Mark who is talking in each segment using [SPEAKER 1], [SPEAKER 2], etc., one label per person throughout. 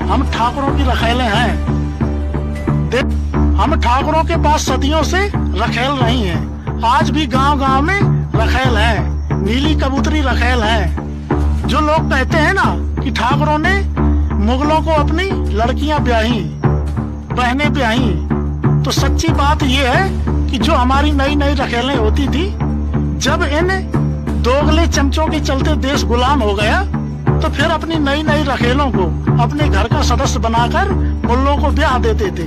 [SPEAKER 1] हम ठाकुरों की रखेले हैं। हम ठाकुरों के पास सदियों से रखेल नहीं है। आज भी गांव गांव में रखेल है, नीली कबूतरी रखेल है। जो लोग कहते हैं ना कि ठाकुरों ने मुगलों को अपनी लड़कियां ब्याही, बहनें ब्याही, तो सच्ची बात यह है कि जो हमारी नई नई रखेलें होती थी, जब इन दोगले चमचों के चलते देश गुलाम हो गया, तो फिर अपनी नई नई रखेलों को अपने घर का सदस्य बनाकर मुल्लों को ब्याह देते थे,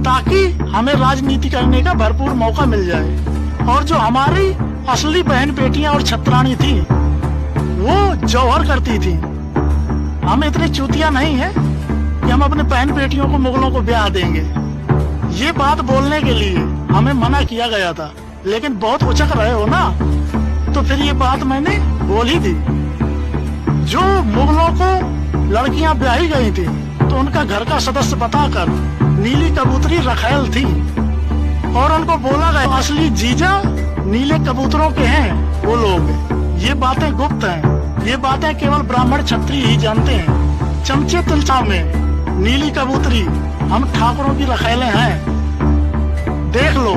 [SPEAKER 1] ताकि हमें राजनीति करने का भरपूर मौका मिल जाए। और जो हमारी असली बहन बेटियां और छत्राणी थी, वो जौहर करती थी। हम इतने चूतिया नहीं है कि हम अपने बहन बेटियों को मुगलों को ब्याह देंगे। ये बात बोलने के लिए हमें मना किया गया था, लेकिन बहुत उचक रहे हो ना, तो फिर ये बात मैंने बोल ही दी। जो मुगलों को लड़कियां ब्याही गई थी, तो उनका घर का सदस्य बताकर नीली कबूतरी रखेल थी, और उनको बोला गया असली जीजा नीले कबूतरों के हैं वो लोग। ये बातें गुप्त हैं, ये बातें केवल ब्राह्मण क्षत्रिय ही जानते हैं। चमचे तिलचा में नीली कबूतरी हम ठाकुरों की रखेले हैं। देख लो,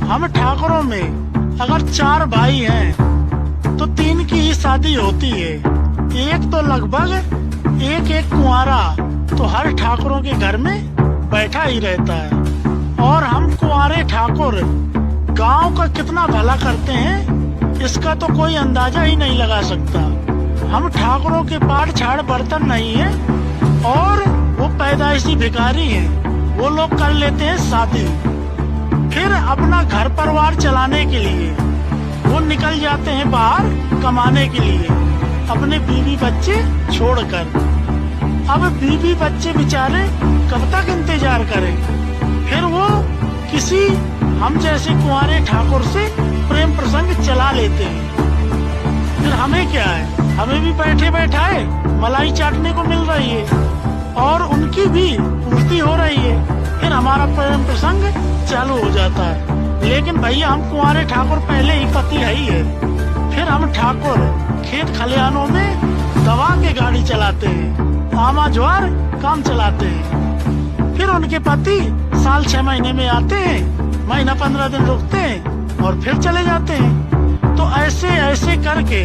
[SPEAKER 1] हम ठाकुरों में अगर 4 भाई हैं तो 3 की ही शादी होती है। एक तो लगभग एक कुंवारा तो हर ठाकुरों के घर में बैठा ही रहता है। और हम कुंवारे ठाकुर गांव का कितना भला करते हैं, इसका तो कोई अंदाजा ही नहीं लगा सकता। हम ठाकुरों के पाट छाड़ बर्तन नहीं है, और वो पैदाइशी भिखारी हैं। वो लोग कर लेते हैं शादी, फिर अपना घर परिवार चलाने के लिए वो निकल जाते हैं बाहर कमाने के लिए, अपने बीवी बच्चे छोड़कर। अब बीवी बच्चे बेचारे कब तक इंतजार करें? फिर वो किसी हम जैसे कुंवारे ठाकुर से प्रेम प्रसंग चला लेते हैं। फिर हमें क्या है, हमें भी बैठे बैठाए मलाई चाटने को मिल रही है, और उनकी भी पूर्ति हो रही है। फिर हमारा प्रेम प्रसंग चालू हो जाता है। लेकिन भैया, हम कुंवारे ठाकुर पहले ही पति है ही है। फिर हम ठाकुर खेत खलिहानों में दवा के गाड़ी चलाते हैं, आमा ज्वार काम चलाते हैं। फिर उनके पति साल 6 महीने में आते हैं, महीना 15 दिन रुकते हैं और फिर चले जाते हैं। तो ऐसे ऐसे करके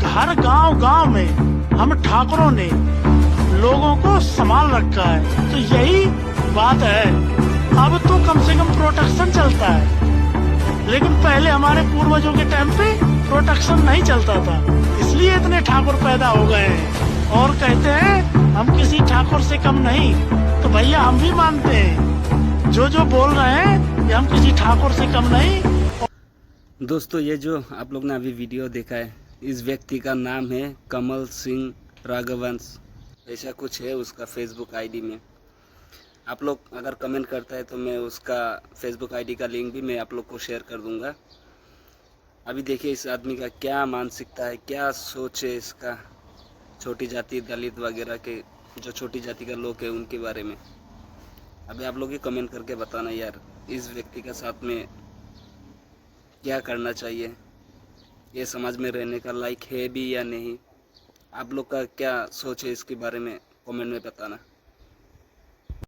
[SPEAKER 1] हर गांव गांव में हम ठाकुरों ने लोगों को संभाल रखा है। तो यही बात है। अब तो कम से कम प्रोटेक्शन चलता है, लेकिन पहले हमारे पूर्वजों के टाइम पे प्रोटेक्शन नहीं चलता था, इसलिए इतने ठाकुर पैदा हो गए हैं। और कहते हैं हम किसी ठाकुर से कम नहीं, तो भैया हम भी मानते हैं जो बोल रहे हैं कि हम किसी ठाकुर से कम नहीं।
[SPEAKER 2] दोस्तों, ये जो आप लोग ने अभी वीडियो देखा है, इस व्यक्ति का नाम है कमल सिंह राघवंश, ऐसा कुछ है उसका फेसबुक आईडी में। आप लोग अगर कमेंट करता है तो मैं उसका फेसबुक आईडी का लिंक भी मैं आप लोग को शेयर कर दूंगा। अभी देखिए इस आदमी का क्या मानसिकता है, क्या सोच है इसका, छोटी जाति दलित वगैरह के जो छोटी जाति का लोग हैं उनके बारे में। अभी आप लोग ही कमेंट करके बताना यार, इस व्यक्ति के साथ में क्या करना चाहिए, ये समाज में रहने का लायक है भी या नहीं। आप लोग का क्या सोच है इसके बारे में कमेंट में बताना।